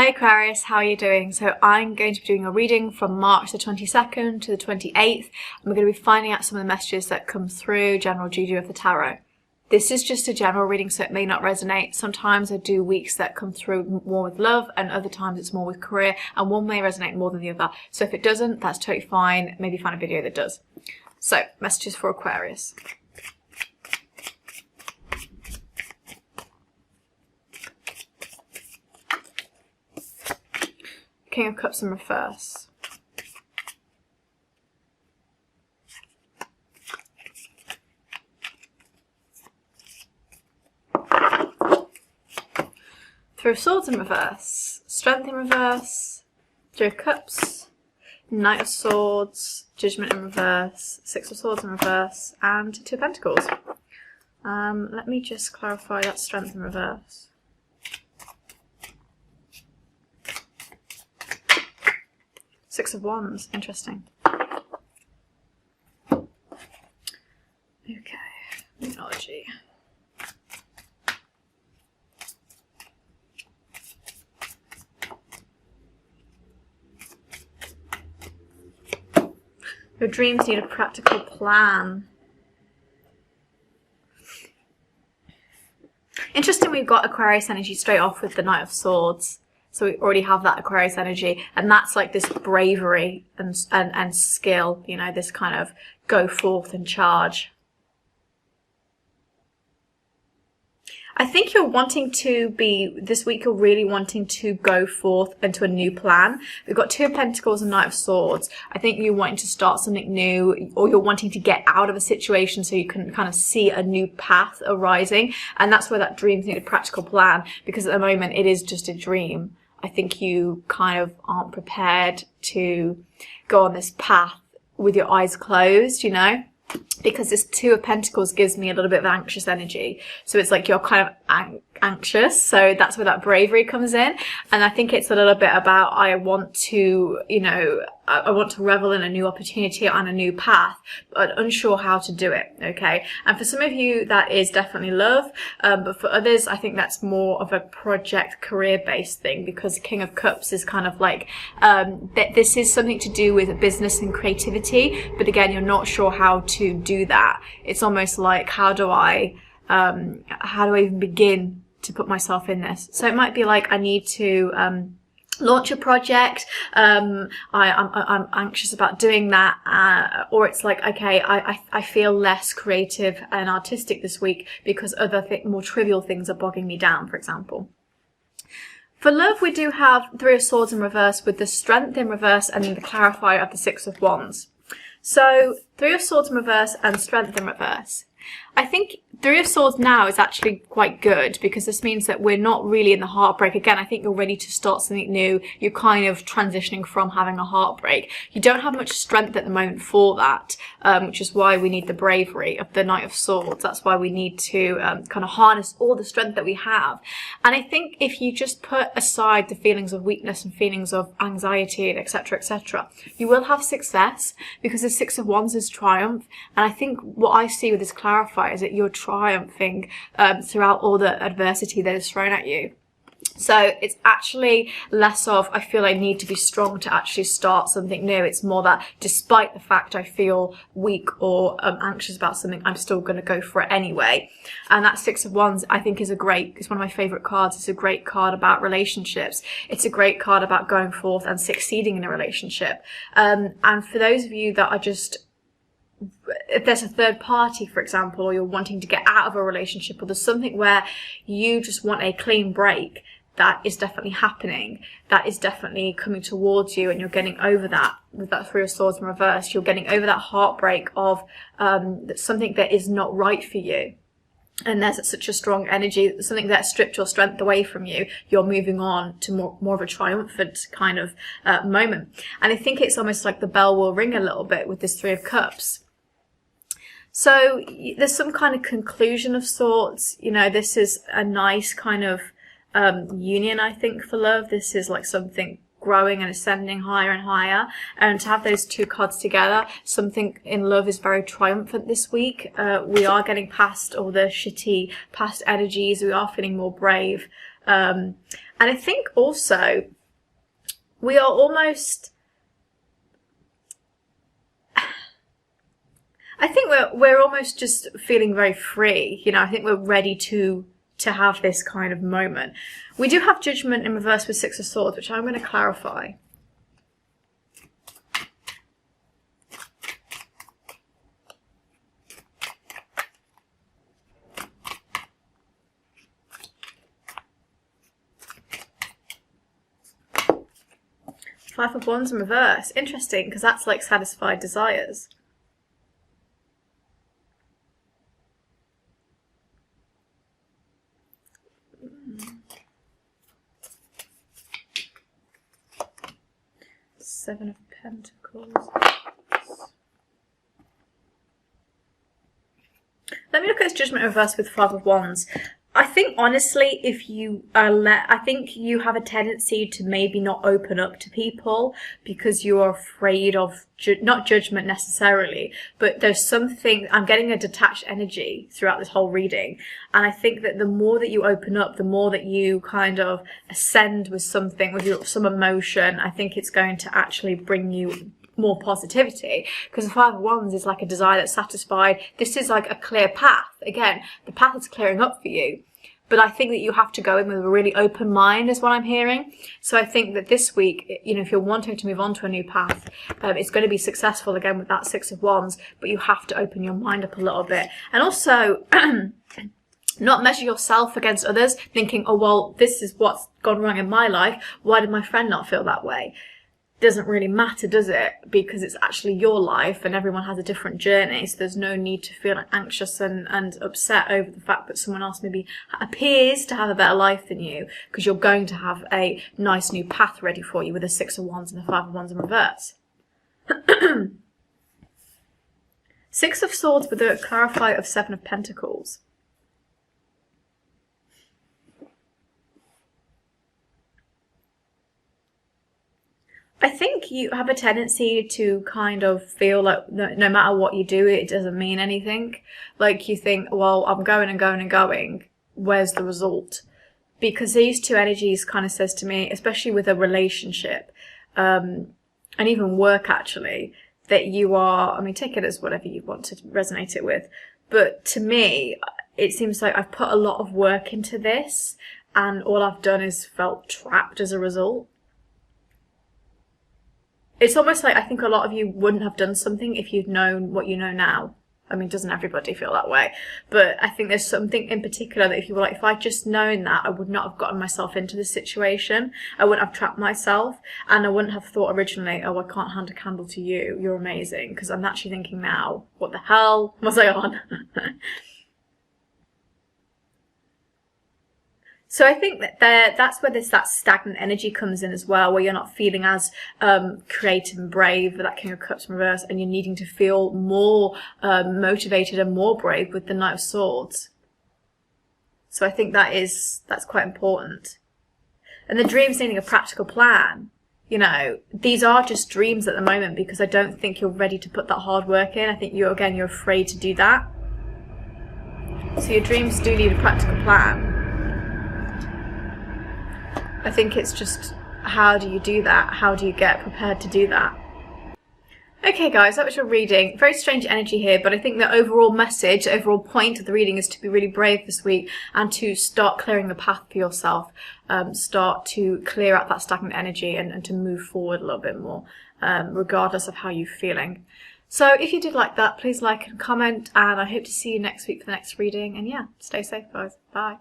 Hi Aquarius, how are you doing? So I'm going to be doing a reading from March the 22nd to the 28th, and we're going to be finding out some of the messages that come through General Juju of the Tarot. This is just a general reading, so it may not resonate. Sometimes I do weeks that come through more with love, and other times it's more with career, and one may resonate more than the other. So if it doesn't, that's totally fine. Maybe find a video that does. So, messages for Aquarius. King of Cups in reverse. Three of Swords in reverse. Strength in reverse. Three of Cups. Knight of Swords. Judgment in reverse. Six of Swords in reverse. And Two of Pentacles. Let me just clarify that Strength in reverse. Six of Wands, interesting. Okay, astrology. Your dreams need a practical plan. Interesting, we've got Aquarius energy straight off with the Knight of Swords. So we already have that Aquarius energy, and that's like this bravery and skill, you know, this kind of go forth and charge. I think you're wanting to be, this week you're really wanting to go forth into a new plan. We've got Two of Pentacles and Knight of Swords. I think you're wanting to start something new, or you're wanting to get out of a situation so you can kind of see a new path arising. And that's where that dreams need a practical plan, because at the moment it is just a dream. I think you kind of aren't prepared to go on this path with your eyes closed, you know? Because this Two of Pentacles gives me a little bit of anxious energy. So it's like you're kind of anxious. So that's where that bravery comes in. And I think it's a little bit about, I want to, you know, I want to revel in a new opportunity on a new path, but unsure how to do it. Okay. And for some of you, that is definitely love. But for others, I think that's more of a project career based thing, because King of Cups is kind of like, this is something to do with business and creativity. But again, you're not sure how to do that. It's almost like, how do I even begin to put myself in this? So it might be like, I need to, launch a project, I'm anxious about doing that, or it's like, okay, I feel less creative and artistic this week because other more trivial things are bogging me down, for example. For love, we do have Three of Swords in reverse with the Strength in reverse and then the clarifier of the Six of Wands. So Three of Swords in reverse and Strength in reverse. I think Three of Swords now is actually quite good, because this means that we're not really in the heartbreak. Again, I think you're ready to start something new. You're kind of transitioning from having a heartbreak. You don't have much strength at the moment for that, which is why we need the bravery of the Knight of Swords. That's why we need to kind of harness all the strength that we have. And I think if you just put aside the feelings of weakness and feelings of anxiety, etc., you will have success, because the Six of Wands is triumph. And I think what I see with this clarifier is that you're triumphing throughout all the adversity that is thrown at you. So it's actually less of, I feel I need to be strong to actually start something new. It's more that despite the fact I feel weak or anxious about something, I'm still going to go for it anyway. And that Six of Wands, I think, it's one of my favorite cards. It's a great card about relationships. It's a great card about going forth and succeeding in a relationship. And for those of you that are just, if there's a third party, for example, or you're wanting to get out of a relationship, or there's something where you just want a clean break, that is definitely happening. That is definitely coming towards you, and you're getting over that with that Three of Swords in reverse. You're getting over that heartbreak of something that is not right for you. And there's such a strong energy, something that stripped your strength away from you. You're moving on to more of a triumphant kind of moment. And I think it's almost like the bell will ring a little bit with this Three of Cups. So there's some kind of conclusion of sorts. You know, this is a nice kind of union, I think, for love. This is like something growing and ascending higher and higher. And to have those two cards together, something in love is very triumphant this week. We are getting past all the shitty past energies. We are feeling more brave. And I think also we are almost, I think we're almost just feeling very free. You know, I think we're ready to have this kind of moment. We do have Judgment in reverse with Six of Swords, which I'm going to clarify. Five of Wands in reverse. Interesting, because that's like satisfied desires. Seven of Pentacles. Let me look at this Judgment in reverse with Five of Wands. I think honestly, if you are I think you have a tendency to maybe not open up to people because you are afraid of not judgment necessarily, but there's something, I'm getting a detached energy throughout this whole reading, and I think that the more that you open up, the more that you kind of ascend with something, with some emotion, I think it's going to actually bring you more positivity, because the Five of Wands is like a desire that's satisfied. This is like a clear path. Again, the path is clearing up for you, but I think that you have to go in with a really open mind is what I'm hearing. So I think that this week, you know, if you're wanting to move on to a new path, it's going to be successful again with that Six of Wands, but you have to open your mind up a little bit, and also not measure yourself against others, thinking, oh well, this is what's gone wrong in my life, why did my friend not feel that way? Doesn't really matter, does it? Because it's actually your life and everyone has a different journey, so there's no need to feel anxious and upset over the fact that someone else maybe appears to have a better life than you, because you're going to have a nice new path ready for you with the Six of Wands and the Five of Wands in reverse. Six of Swords with a clarifier of Seven of Pentacles. I think you have a tendency to kind of feel like no matter what you do, it doesn't mean anything. Like you think, well, I'm going and going and going. Where's the result? Because these two energies kind of says to me, especially with a relationship, and even work actually, that you are, I mean, take it as whatever you want to resonate it with. But to me, it seems like I've put a lot of work into this and all I've done is felt trapped as a result. It's almost like I think a lot of you wouldn't have done something if you'd known what you know now. I mean, doesn't everybody feel that way? But I think there's something in particular that if you were like, if I'd just known that, I would not have gotten myself into this situation. I wouldn't have trapped myself. And I wouldn't have thought originally, oh, I can't hand a candle to you. You're amazing. Because I'm actually thinking now, what the hell was I on? So I think that that's where that stagnant energy comes in as well, where you're not feeling as creative and brave with that King of Cups in reverse, and you're needing to feel more motivated and more brave with the Knight of Swords. So I think that's quite important. And the dreams needing a practical plan. You know, these are just dreams at the moment because I don't think you're ready to put that hard work in. I think you're afraid to do that. So your dreams do need a practical plan. I think it's just, how do you do that? How do you get prepared to do that? Okay guys, that was your reading. Very strange energy here, but I think the overall message, the overall point of the reading is to be really brave this week and to start clearing the path for yourself. Start to clear out that stagnant energy and to move forward a little bit more, regardless of how you're feeling. So if you did like that, please like and comment, and I hope to see you next week for the next reading. And yeah, stay safe guys. Bye.